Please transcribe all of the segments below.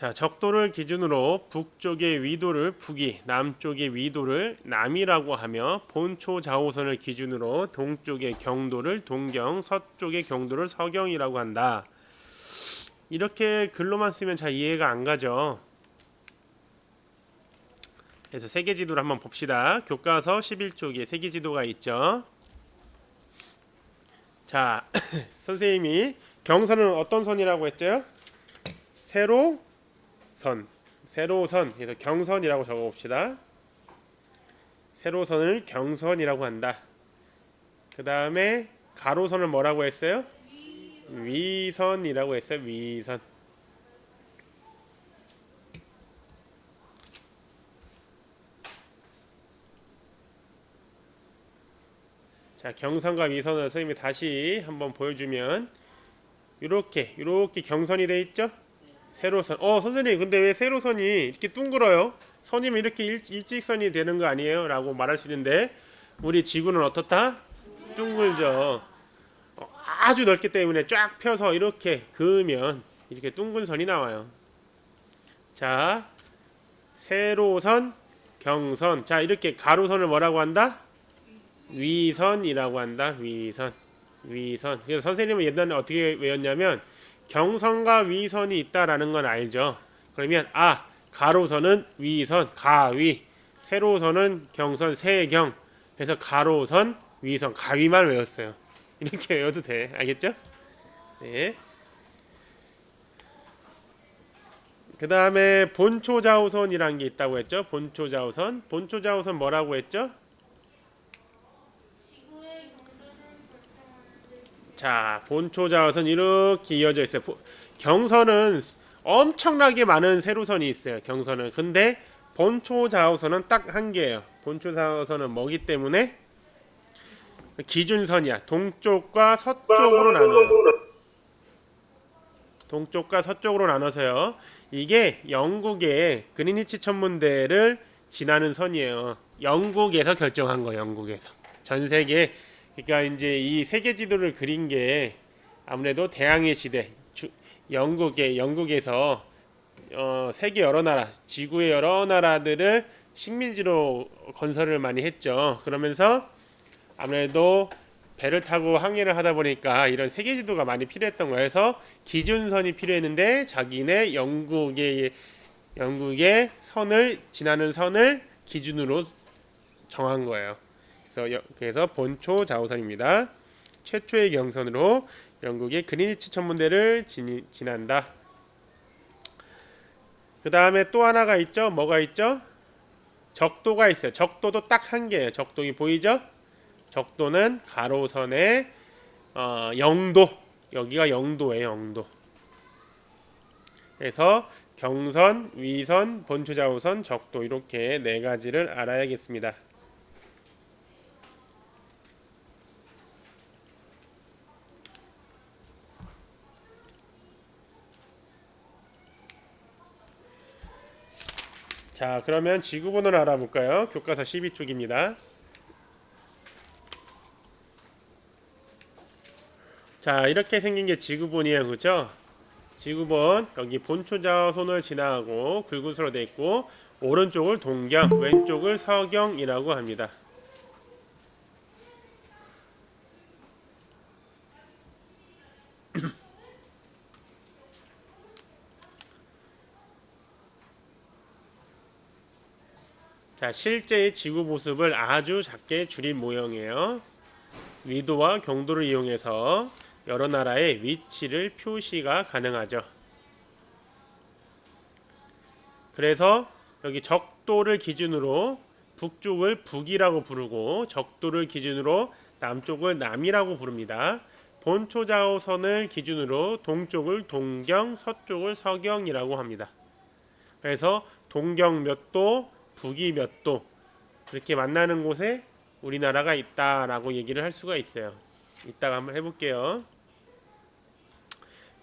자, 적도를 기준으로 북쪽의 위도를 북이, 남쪽의 위도를 남이라고 하며 본초 좌우선을 기준으로 동쪽의 경도를 동경, 서쪽의 경도를 서경이라고 한다. 이렇게 글로만 쓰면 잘 이해가 안 가죠. 그래서 세계지도를 한번 봅시다. 교과서 11쪽에 세계지도가 있죠. 자, 선생님이 경선은 어떤 선이라고 했죠? 세로선. 세로선. 그래서 경선이라고 적어 봅시다. 세로선을 경선이라고 한다. 그 다음에 가로선을 뭐라고 했어요? 위선이라고 했어요. 위선. 자, 경선과 위선을 선생님이 다시 한번 보여주면 이렇게 경선이 돼 있죠? 세로선. 선생님, 근데 왜 세로선이 이렇게 둥글어요? 선이면 이렇게 일직선이 되는 거 아니에요? 라고 말할 수 있는데 우리 지구는 어떻다? 둥글죠. 아주 넓기 때문에 쫙 펴서 이렇게 그으면 이렇게 둥근 선이 나와요. 자, 세로선, 경선. 자, 이렇게 가로선을 뭐라고 한다? 위선이라고 한다. 위선. 위선. 그래서 선생님은 옛날에 어떻게 외웠냐면 경선과 위선이 있다라는 건 알죠. 그러면 가로선은 위선, 가위. 세로선은 경선, 세경. 그래서 가로선, 위선, 가위만 외웠어요. 이렇게 외워도 돼. 알겠죠? 네. 그 다음에 본초좌우선이라는 게 있다고 했죠. 본초좌우선. 본초좌우선 뭐라고 했죠? 자, 본초좌우선 이렇게 이어져 있어요. 경선은 엄청나게 많은 세로선이 있어요. 경선은. 근데 본초좌우선은 딱 한 개예요. 본초좌우선은 뭐기 때문에 기준선이야. 동쪽과 서쪽으로 나눠요. 동쪽과 서쪽으로 나눠서요. 이게 영국의 그리니치 천문대를 지나는 선이에요. 영국에서 결정한 거예요. 영국에서. 전 세계. 그러니까 이제 이 세계 지도를 그린 게 아무래도 대항해 시대 영국에서 세계 여러 나라, 지구의 여러 나라들을 식민지로 건설을 많이 했죠. 그러면서 아무래도 배를 타고 항해를 하다 보니까 이런 세계 지도가 많이 필요했던 거여서 기준선이 필요했는데 자기네 영국의 선을 지나는 선을 기준으로 정한 거예요. 그래서 본초 좌우선입니다. 최초의 경선으로 영국의 그리니치 천문대를 지난다. 그 다음에 또 하나가 있죠. 뭐가 있죠? 적도가 있어요. 적도도 딱 한 개예요. 적도이 보이죠? 적도는 가로선의 0도. 여기가 0도예요. 0도. 그래서 경선, 위선, 본초좌우선, 적도 이렇게 네 가지를 알아야겠습니다. 자, 그러면 지구본을 알아볼까요? 교과서 12쪽입니다. 자, 이렇게 생긴 게 지구본이에요. 그죠? 지구본 여기 본초좌우선을 지나고 굵은수로 되어 있고 오른쪽을 동경, 왼쪽을 서경이라고 합니다. 자, 실제의 지구 모습을 아주 작게 줄인 모형이에요. 위도와 경도를 이용해서 여러 나라의 위치를 표시가 가능하죠. 그래서 여기 적도를 기준으로 북쪽을 북이라고 부르고 적도를 기준으로 남쪽을 남이라고 부릅니다. 본초좌우선을 기준으로 동쪽을 동경, 서쪽을 서경이라고 합니다. 그래서 동경 몇 도, 북이 몇 도 이렇게 만나는 곳에 우리나라가 있다라고 얘기를 할 수가 있어요. 이따가 한번 해볼게요.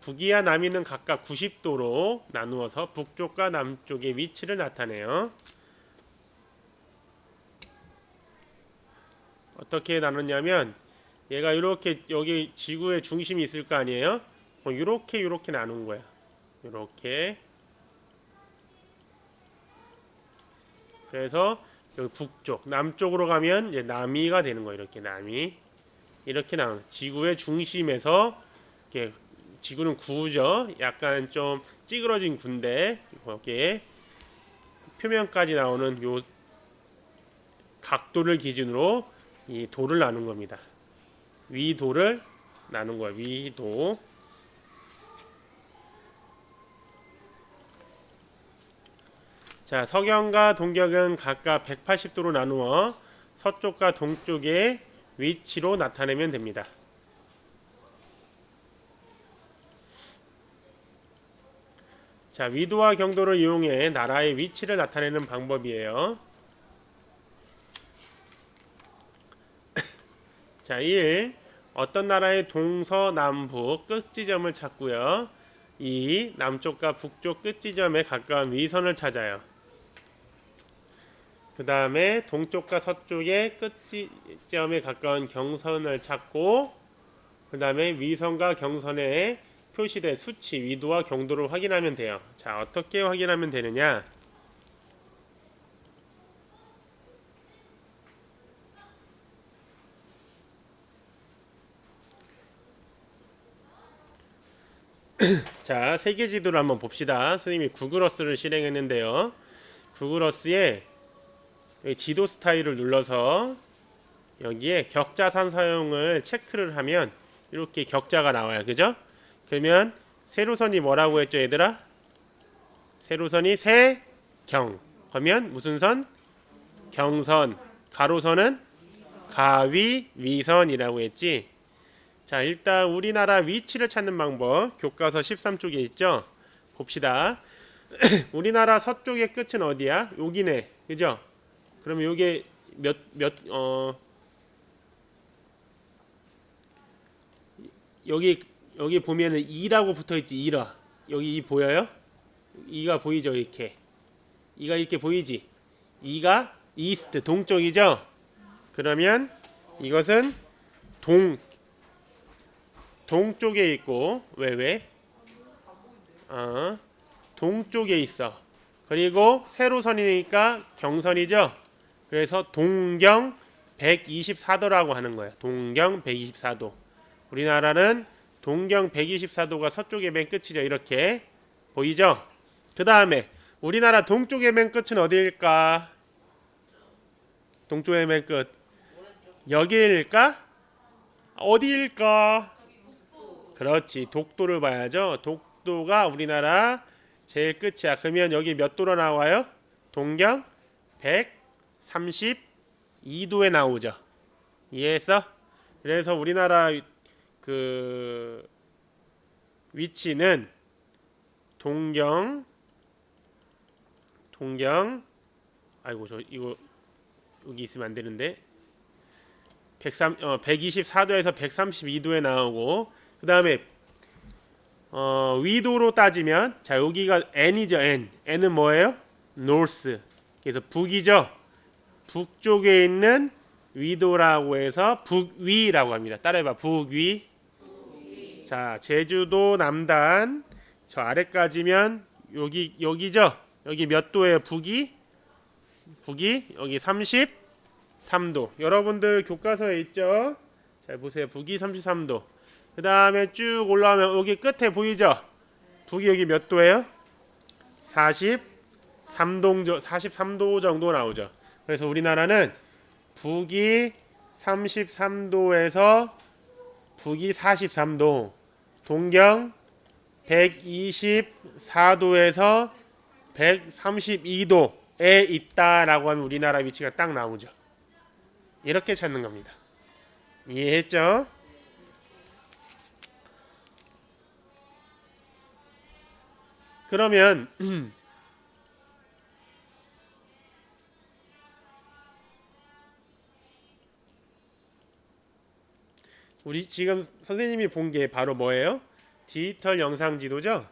북이와 남이는 각각 90도로 나누어서 북쪽과 남쪽의 위치를 나타내요. 어떻게 나눴냐면 얘가 이렇게 여기 지구의 중심이 있을 거 아니에요? 이렇게 나눈 거야. 이렇게 그래서 여기 북쪽, 남쪽으로 가면 이제 남이가 되는 거예요. 이렇게 남이 이렇게 나오는 지구의 중심에서 이렇게 지구는 구죠. 약간 좀 찌그러진 구인데 거기에 표면까지 나오는 요 각도를 기준으로 이 도를 나눈 겁니다. 위도를 나눈 거예요. 위도. 자, 서경과 동격은 각각 180도로 나누어 서쪽과 동쪽의 위치로 나타내면 됩니다. 자, 위도와 경도를 이용해 나라의 위치를 나타내는 방법이에요. 자, 1. 어떤 나라의 동서남북 끝지점을 찾고요. 2. 남쪽과 북쪽 끝지점에 가까운 위선을 찾아요. 그 다음에 동쪽과 서쪽의 끝지점에 가까운 경선을 찾고 그 다음에 위선과 경선에 표시된 수치, 위도와 경도를 확인하면 돼요. 자, 어떻게 확인하면 되느냐? 자, 세계 지도를 한번 봅시다. 선생님이 구글어스를 실행했는데요. 구글어스에 지도 스타일을 눌러서 여기에 격자산 사용을 체크를 하면 이렇게 격자가 나와요. 그죠? 그러면 세로선이 뭐라고 했죠, 얘들아? 세로선이 세경. 그러면 무슨 선? 경선. 가로선은 가위, 위선이라고 했지. 자, 일단 우리나라 위치를 찾는 방법 교과서 13쪽에 있죠. 봅시다. 우리나라 서쪽의 끝은 어디야? 여기네. 그죠? 그러면 요게 여기 보면은 2라고 붙어있지. 2라 여기 2 보여요? 2가 보이죠? 이렇게 2가 이렇게 보이지? 2가 이스트 동쪽이죠? 그러면 이것은 동쪽에 있고 왜? 동쪽에 있어. 그리고 세로선이니까 경선이죠? 그래서 동경 124도라고 하는 거예요. 동경 124도. 우리나라는 동경 124도가 서쪽의 맨 끝이죠. 이렇게 보이죠? 그 다음에 우리나라 동쪽의 맨 끝은 어디일까? 동쪽의 맨 끝 여기일까? 어디일까? 그렇지. 독도를 봐야죠. 독도가 우리나라 제일 끝이야. 그러면 여기 몇 도로 나와요? 동경 132도에 나오죠. 이해했어? 그래서 우리나라 그 위치는 동경 아이고 저 이거 여기 있으면 안 되는데 124도에서 132도에 나오고 그 다음에 위도로 따지면 자 여기가 N이죠. N은 뭐예요? North. 그래서 북이죠. 북쪽에 있는 위도라고 해서 북위라고 합니다. 따라해봐. 북위. 자 제주도 남단 저 아래까지면 여기죠. 여기 몇 도예요? 북이 여기 33도. 여러분들 교과서에 있죠. 잘 보세요. 북이 33도. 그 다음에 쭉 올라오면 여기 끝에 보이죠? 북이 여기 몇 도예요? 43도 정도 나오죠. 그래서 우리나라는 북이 33도에서 북이 43도, 동경 124도에서 132도에 있다라고 하면 우리나라 위치가 딱 나오죠. 이렇게 찾는 겁니다. 이해했죠? 그러면 우리 지금 선생님이 본 게 바로 뭐예요? 디지털 영상 지도죠?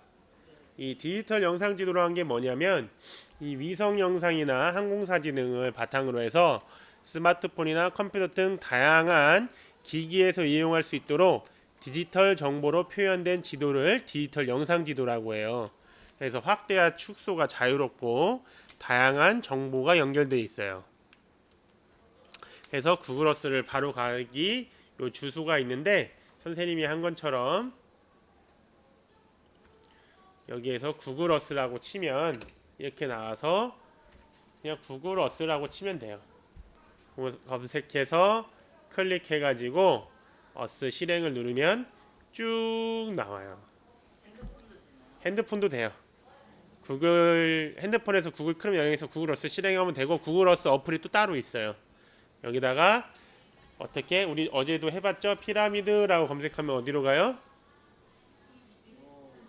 이 디지털 영상 지도라는 게 뭐냐면 이 위성 영상이나 항공사진 등을 바탕으로 해서 스마트폰이나 컴퓨터 등 다양한 기기에서 이용할 수 있도록 디지털 정보로 표현된 지도를 디지털 영상 지도라고 해요. 그래서 확대와 축소가 자유롭고 다양한 정보가 연결되어 있어요. 그래서 구글 어스를 바로 가기 요 주소가 있는데 선생님이 한 것처럼 여기에서 구글 어스라고 치면 이렇게 나와서 그냥 구글 어스라고 치면 돼요. 검색해서 클릭해가지고 어스 실행을 누르면 쭉 나와요. 핸드폰도 돼요. 구글 핸드폰에서 구글 크롬 여행해서 구글 어스 실행하면 되고 구글 어스 어플이 또 따로 있어요. 여기다가 어떻게 우리 어제도 해봤죠? 피라미드라고 검색하면 어디로 가요?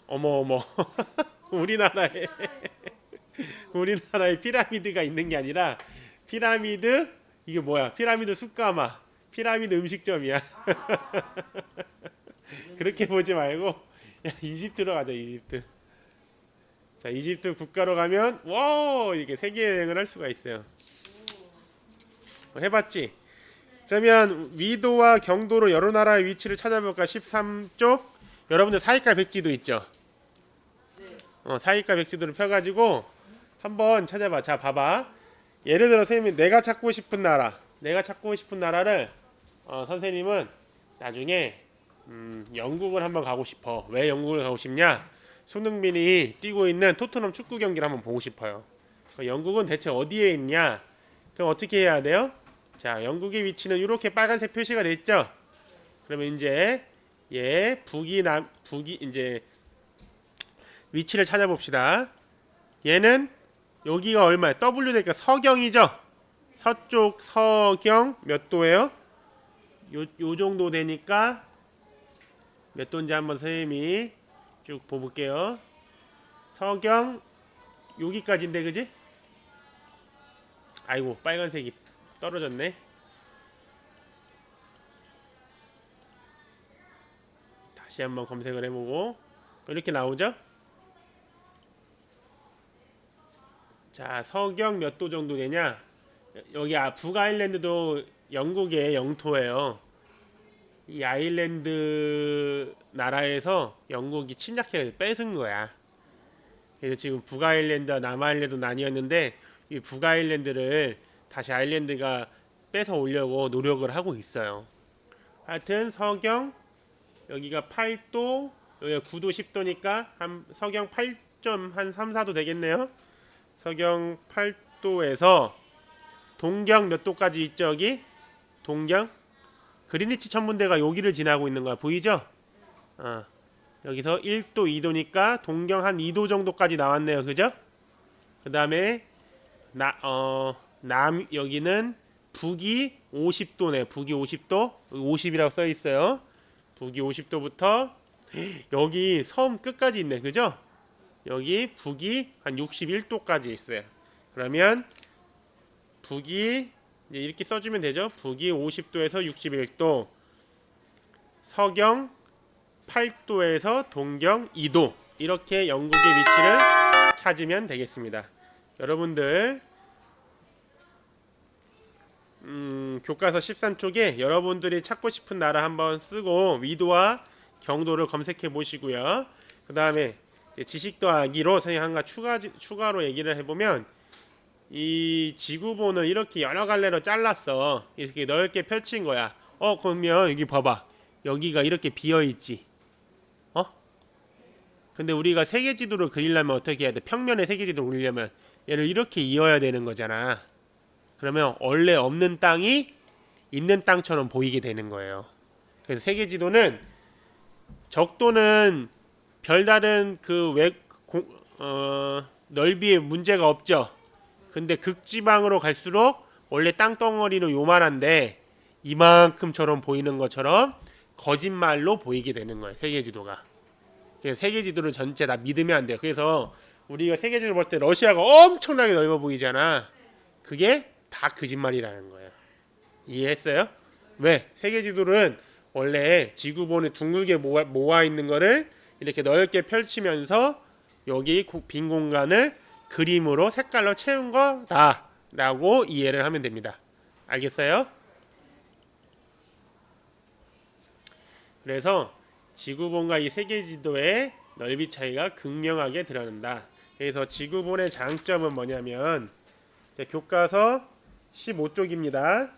어머 어머 우리나라에 우리나라에 피라미드가 있는 게 아니라 피라미드 이게 뭐야? 피라미드 숯가마 피라미드 음식점이야. 그렇게 보지 말고 야, 이집트로 가자. 이집트. 자, 이집트 국가로 가면 와 이렇게 세계 여행을 할 수가 있어요. 해봤지? 그러면 위도와 경도로 여러 나라의 위치를 찾아볼까? 13쪽 여러분들 사이가 백지도 있죠? 사이가 백지도를 펴가지고 한번 찾아봐. 자, 봐봐. 예를 들어 선생님이 내가 찾고 싶은 나라를 선생님은 나중에 영국을 한번 가고 싶어. 왜 영국을 가고 싶냐? 손흥민이 뛰고 있는 토트넘 축구 경기를 한번 보고 싶어요. 영국은 대체 어디에 있냐? 그럼 어떻게 해야 돼요? 자, 영국의 위치는 이렇게 빨간색 표시가 됐죠? 그러면 이제 북이 이제 위치를 찾아봅시다. 얘는 여기가 얼마야? W 되니까 서경이죠? 서쪽 서경 몇 도예요? 요 정도 되니까 몇 도인지 한번 선생님이 쭉 볼게요. 서경 여기까지인데 그지? 아이고 빨간색이 떨어졌네. 다시 한번 검색을 해보고 이렇게 나오죠? 자, 서경 몇 도 정도 되냐? 여기 북아일랜드도 영국의 영토예요. 이 아일랜드 나라에서 영국이 침략해 뺏은 거야. 그래서 지금 북아일랜드와 남아일랜드 나뉘었는데 이 북아일랜드를 다시 아일랜드가 뺏어 오려고 노력을 하고 있어요. 하여튼 서경 여기가 8도 여기가 9도 10도니까 한 서경 8점 한 3, 4도 되겠네요. 서경 8도에서 동경 몇 도까지 있죠? 여기 동경 그리니치 천문대가 여기를 지나고 있는 거야. 보이죠? 여기서 1도 2도니까 동경 한 2도 정도까지 나왔네요. 그죠? 그 다음에 여기는 북이 50도네. 북이 50도 50이라고 써있어요. 북이 50도부터 여기 섬 끝까지 있네. 그죠? 여기 북이 한 61도까지 있어요. 그러면 북이 이렇게 써주면 되죠. 북이 50도에서 61도, 서경 8도에서 동경 2도 이렇게 영국의 위치를 찾으면 되겠습니다. 여러분들 교과서 13쪽에 여러분들이 찾고 싶은 나라 한번 쓰고 위도와 경도를 검색해 보시고요. 그 다음에 지식 더하기로 선생님 한가 추가로 얘기를 해보면 이 지구본을 이렇게 여러 갈래로 잘랐어. 이렇게 넓게 펼친 거야. 그러면 여기 봐봐. 여기가 이렇게 비어있지. 근데 우리가 세계지도를 그리려면 어떻게 해야 돼? 평면에 세계지도를 그리려면 얘를 이렇게 이어야 되는 거잖아. 그러면 원래 없는 땅이 있는 땅처럼 보이게 되는 거예요. 그래서 세계지도는 적도는 별다른 넓이에 문제가 없죠. 근데 극지방으로 갈수록 원래 땅덩어리는 요만한데 이만큼처럼 보이는 것처럼 거짓말로 보이게 되는 거예요. 세계지도가. 그래서 세계지도를 전체 다 믿으면 안 돼요. 그래서 우리가 세계지도를 볼 때 러시아가 엄청나게 넓어 보이잖아. 그게 다 거짓말이라는 거예요. 이해했어요? 왜? 세계지도는 원래 지구본에 둥글게 모아 있는 거를 이렇게 넓게 펼치면서 여기 빈 공간을 그림으로 색깔로 채운 거다 라고 이해를 하면 됩니다. 알겠어요? 그래서 지구본과 이 세계지도의 넓이 차이가 극명하게 드러난다. 그래서 지구본의 장점은 뭐냐면 교과서 15쪽입니다.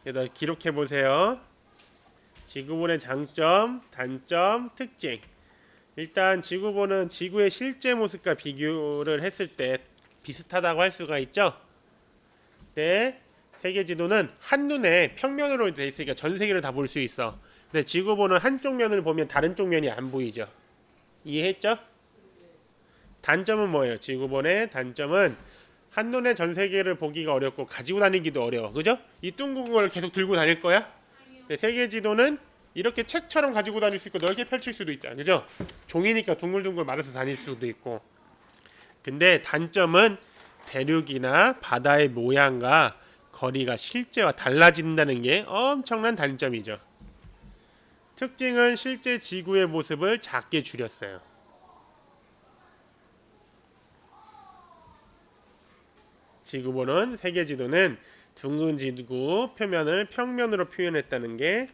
여기다 기록해 보세요. 지구본의 장점, 단점, 특징. 일단 지구본은 지구의 실제 모습과 비교를 했을 때 비슷하다고 할 수가 있죠. 네, 세계 지도는 한눈에 평면으로 돼 있으니까 전 세계를 다 볼 수 있어. 근데 지구본은 한쪽 면을 보면 다른 쪽 면이 안 보이죠. 이해했죠? 단점은 뭐예요? 지구본의 단점은 한눈에 전 세계를 보기가 어렵고 가지고 다니기도 어려워. 그죠? 이 둥근 걸 계속 들고 다닐 거야? 근데 세계 지도는 이렇게 책처럼 가지고 다닐 수 있고 넓게 펼칠 수도 있잖아. 그죠? 종이니까 둥글둥글 말아서 다닐 수도 있고. 근데 단점은 대륙이나 바다의 모양과 거리가 실제와 달라진다는 게 엄청난 단점이죠. 특징은 실제 지구의 모습을 작게 줄였어요. 지구본은 세계 지도는 둥근 지구 표면을 평면으로 표현했다는 게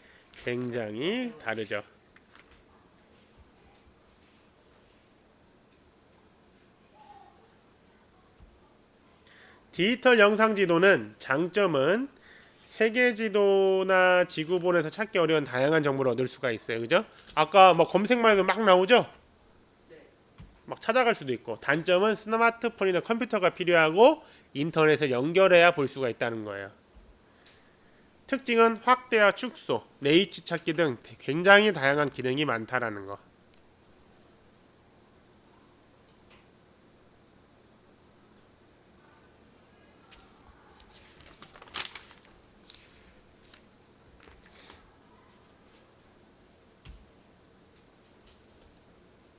굉장히 다르죠. 디지털 영상 지도는 장점은 세계 지도나 지구본에서 찾기 어려운 다양한 정보를 얻을 수가 있어요. 그죠? 아까 뭐 검색만 해도 막 나오죠? 막 찾아갈 수도 있고. 단점은 스마트폰이나 컴퓨터가 필요하고 인터넷을 연결해야 볼 수가 있다는 거예요. 특징은 확대와 축소, 네이치 찾기 등 굉장히 다양한 기능이 많다라는 거.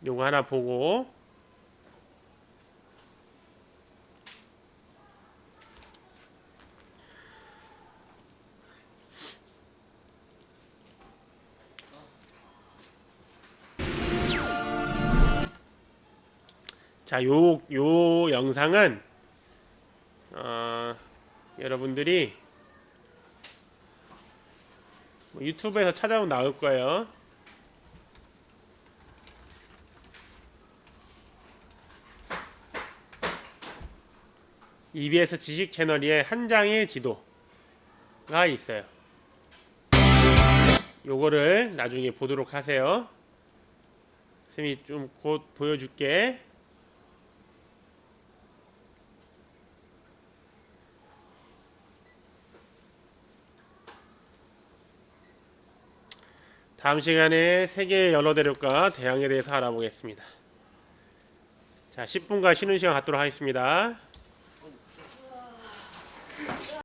요거 하나 보고 자, 요 영상은 여러분들이 유튜브에서 찾아보면 나올 거예요. EBS 지식 채널에 한 장의 지도가 있어요. 요거를 나중에 보도록 하세요. 쌤이 좀 곧 보여줄게. 다음 시간에 세계 연어 대륙과 대양에 대해서 알아보겠습니다. 자, 10분간 쉬는 시간 갖도록 하겠습니다.